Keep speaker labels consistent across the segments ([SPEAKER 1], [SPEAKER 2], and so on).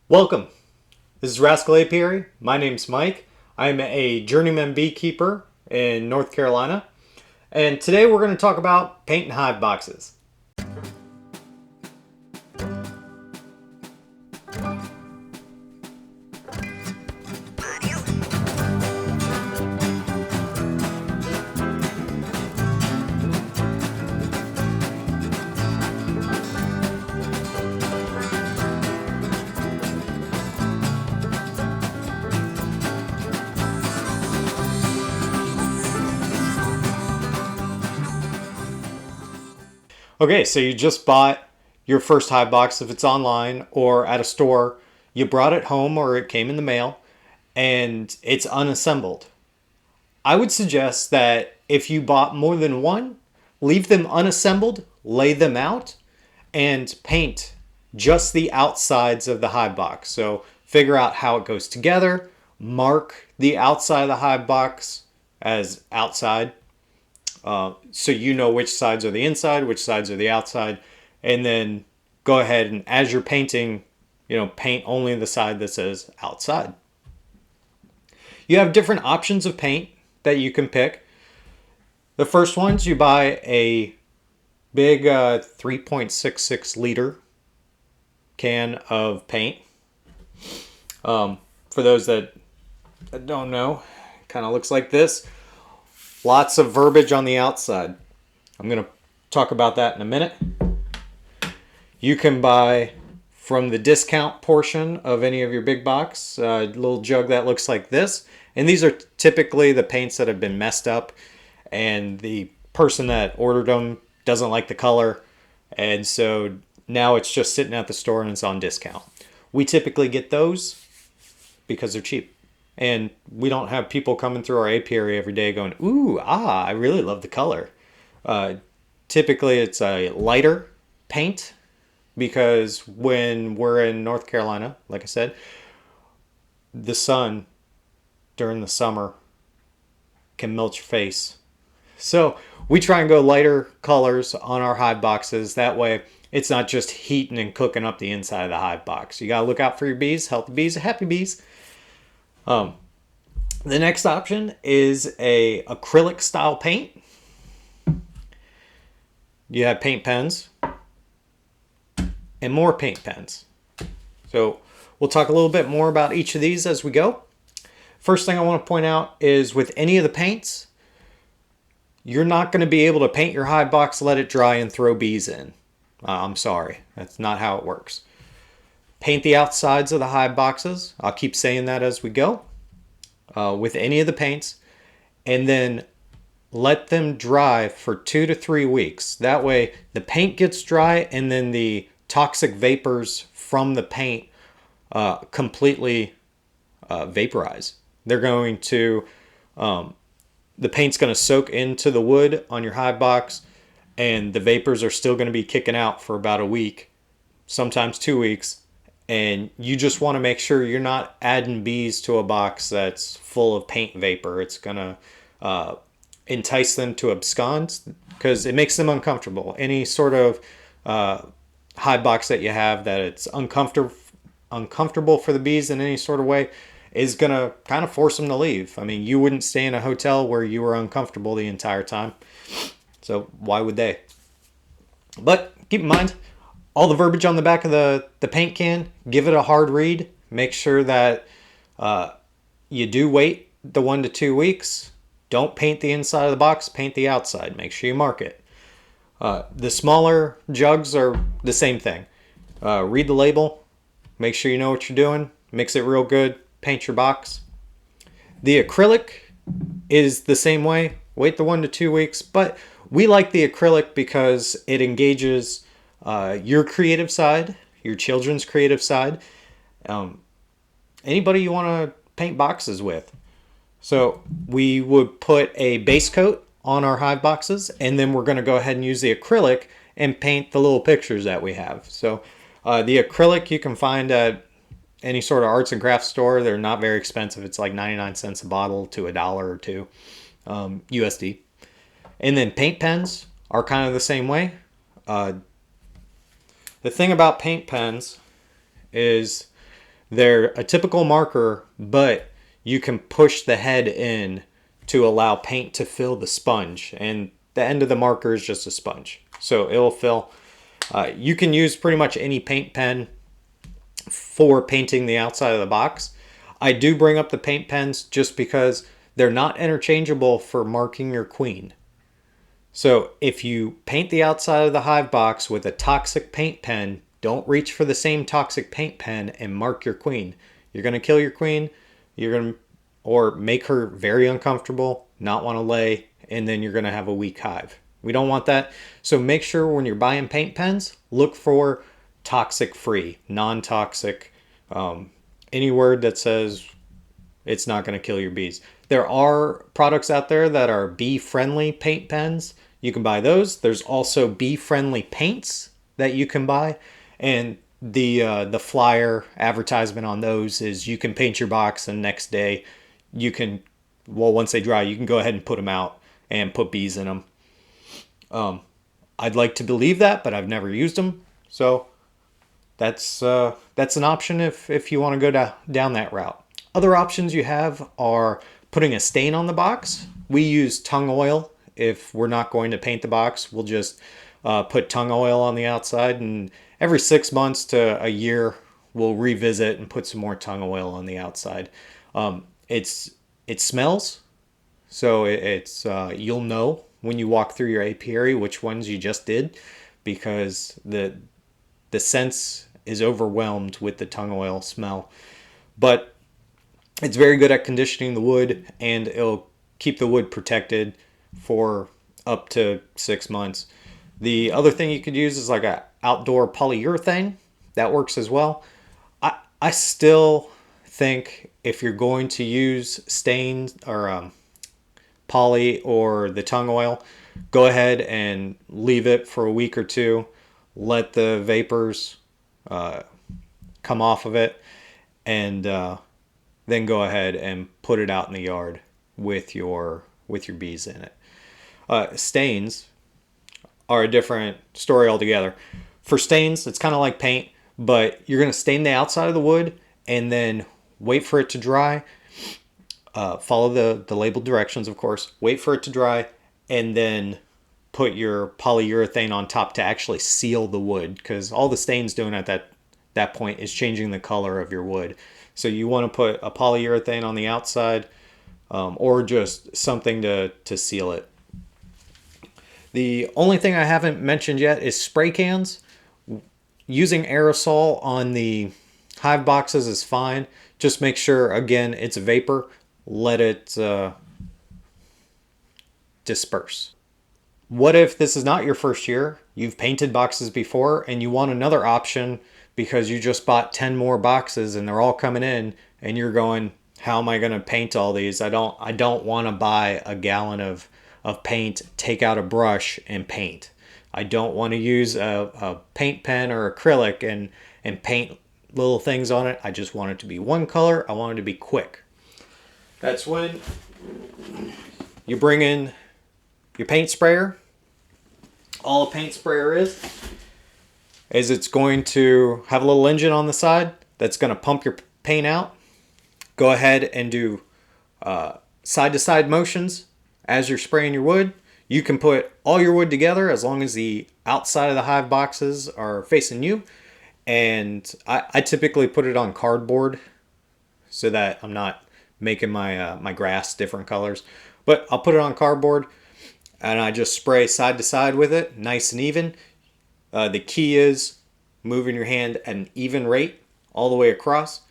[SPEAKER 1] Welcome. This is Rascal Apiary. My name's Mike. I'm a journeyman beekeeper in North Carolina. And today we're going to talk about paint and hive boxes. Okay, so you just bought your first hive box if it's online or at a store. You brought it home or it came in the mail and it's unassembled. I would suggest that if you bought more than one, leave them unassembled, lay them out, and paint just the outsides of the hive box. So figure out how it goes together, mark the outside of the hive box as outside, so you know which sides are the inside, which sides are the outside, and then go ahead and as you're painting, paint only the side that says outside. You have different options of paint that you can pick. The first ones, you buy a big 3.66 liter can of paint. For those that don't know, it kind of looks like this. Lots of verbiage on the outside. I'm going to talk about that in a minute. You can buy from the discount portion of any of your big box a little jug that looks like this. And these are typically the paints that have been messed up and the person that ordered them doesn't like the color. And so now it's just sitting at the store and it's on discount. We typically get those because they're cheap. And we don't have people coming through our apiary every day going, ooh, I really love the color. Typically, it's a lighter paint because when we're in North Carolina, like I said, the sun during the summer can melt your face. So we try and go lighter colors on our hive boxes. That way, it's not just heating and cooking up the inside of the hive box. You got to look out for your bees. Healthy bees, happy bees. The next option is a acrylic style paint. You have paint pens and more paint pens. So we'll talk a little bit more about each of these as we go. First thing I want to point out is with any of the paints, you're not going to be able to paint your hive box, let it dry, and throw bees in. I'm sorry, that's not how it works. Paint the outsides of the hive boxes. I'll keep saying that as we go. With any of the paints, and then let them dry for 2 to 3 weeks. That way the paint gets dry and then the toxic vapors from the paint completely vaporize. They're going to, the paint's going to soak into the wood on your hive box and the vapors are still going to be kicking out for about a week, sometimes 2 weeks. And you just want to make sure you're not adding bees to a box that's full of paint vapor. It's going to entice them to abscond because it makes them uncomfortable. Any sort of hive box that you have that it's uncomfortable for the bees in any sort of way is going to kind of force them to leave. I mean, you wouldn't stay in a hotel where you were uncomfortable the entire time. So why would they? But keep in mind, all the verbiage on the back of the paint can, give it a hard read. Make sure that you do wait the 1 to 2 weeks. Don't paint the inside of the box, paint the outside. Make sure you mark it. The smaller jugs are the same thing. Read the label. Make sure you know what you're doing. Mix it real good. Paint your box. The acrylic is the same way. Wait the 1 to 2 weeks. But we like the acrylic because it engages your creative side, your children's creative side, anybody you want to paint boxes with. So we would put a base coat on our hive boxes, and then we're going to go ahead and use the acrylic and paint the little pictures that we have. So the acrylic you can find at any sort of arts and crafts store. They're not very expensive. It's like 99 cents a bottle to $1 or $2 USD. And then paint pens are kind of the same way. The thing about paint pens is They're a typical marker, but you can push the head in to allow paint to fill the sponge, and the end of the marker is just a sponge, so it'll fill. You can use pretty much any paint pen for painting the outside of the box. I do bring up the paint pens just because they're not interchangeable for marking your queen. So if you paint the outside of the hive box with a toxic paint pen, don't reach for the same toxic paint pen and mark your queen. You're going to kill your queen, or make her very uncomfortable, not want to lay, and then you're going to have a weak hive. We don't want that. So make sure when you're buying paint pens, look for toxic free, non-toxic, any word that says it's not going to kill your bees. There are products out there that are bee-friendly paint pens. You can buy those. There's also bee-friendly paints that you can buy. And the flyer advertisement on those is you can paint your box, and next day you can, well, once they dry, you can go ahead and put them out and put bees in them. I'd like to believe that, but I've never used them. So that's an option if you want to go down that route. Other options you have are putting a stain on the box. We use tung oil. If we're not going to paint the box, we'll just put tung oil on the outside, and every 6 months to a year, we'll revisit and put some more tung oil on the outside. It smells, so it's you'll know when you walk through your apiary which ones you just did, because the sense is overwhelmed with the tung oil smell. But it's very good at conditioning the wood, and it'll keep the wood protected for up to 6 months. The other thing you could use is like a outdoor polyurethane. That works as well. I still think if you're going to use stains or poly or the tung oil, go ahead and leave it for a week or two. Let the vapors come off of it, and then go ahead and put it out in the yard with your bees in it. Stains are a different story altogether. For stains, it's kind of like paint, but you're going to stain the outside of the wood and then wait for it to dry. Follow the labeled directions, of course. Wait for it to dry, and then put your polyurethane on top to actually seal the wood, because all the stain's doing at that point is changing the color of your wood. So you want to put a polyurethane on the outside, or just something to seal it. The only thing I haven't mentioned yet is spray cans. Using aerosol on the hive boxes is fine. Just make sure, again, it's a vapor. Let it disperse. What if this is not your first year? You've painted boxes before and you want another option because you just bought 10 more boxes and they're all coming in, and you're going, how am I going to paint all these? I don't want to buy a gallon of paint, take out a brush and paint. I don't want to use a paint pen or acrylic and paint little things on it. I just want it to be one color. I want it to be quick. That's when you bring in your paint sprayer. All a paint sprayer is it's going to have a little engine on the side that's going to pump your paint out. Go ahead and do side-to-side motions as you're spraying your wood. You can put all your wood together as long as the outside of the hive boxes are facing you. And I typically put it on cardboard so that I'm not making my grass different colors. But I'll put it on cardboard, and I just spray side to side with it, nice and even. The key is moving your hand at an even rate all the way across.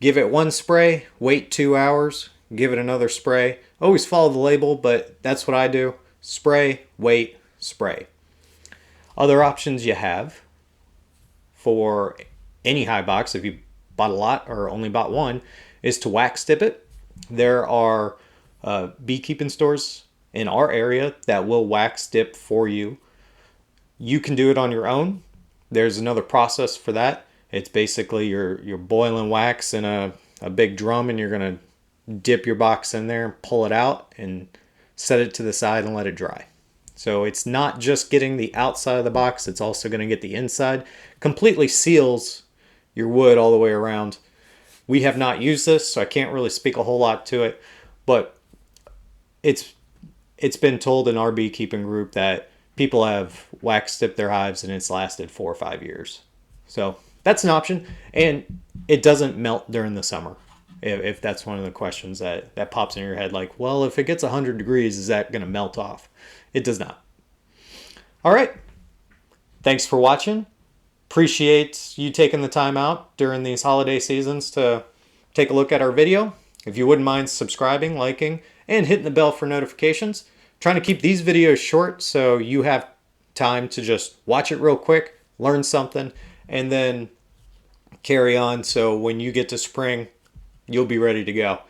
[SPEAKER 1] Give it one spray, wait 2 hours, give it another spray. Always follow the label, but that's what I do. Spray, wait, spray. Other options you have for any hive box, if you bought a lot or only bought one, is to wax dip it. There are beekeeping stores in our area that will wax dip for you. You can do it on your own. There's another process for that. It's basically you're boiling wax in a big drum, and you're going to dip your box in there and pull it out and set it to the side and let it dry. So it's not just getting the outside of the box, it's also going to get the inside. Completely seals your wood all the way around. We have not used this, so I can't really speak a whole lot to it, but it's been told in our beekeeping group that people have wax tipped their hives and it's lasted 4 or 5 years. So that's an option, and it doesn't melt during the summer. If that's one of the questions that pops in your head, like, well, if it gets 100 degrees, is that going to melt off? It does not. All right. Thanks for watching. Appreciate you taking the time out during these holiday seasons to take a look at our video. If you wouldn't mind subscribing, liking, and hitting the bell for notifications. Trying to keep these videos short so you have time to just watch it real quick, learn something, and then carry on so when you get to spring, you'll be ready to go.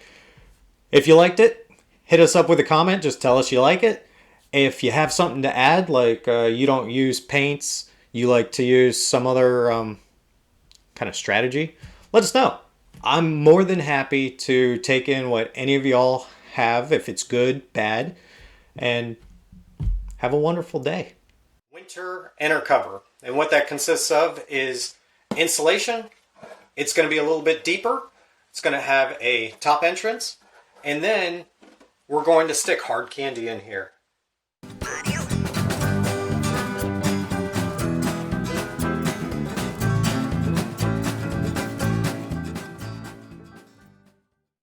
[SPEAKER 1] If you liked it, hit us up with a comment. Just tell us you like it. If you have something to add, like you don't use paints, you like to use some other kind of strategy, let us know. I'm more than happy to take in what any of y'all have, if it's good, bad, and have a wonderful day. Winter inner cover, and what that consists of is insulation. It's going to be a little bit deeper. It's going to have a top entrance, and then we're going to stick hard candy in here.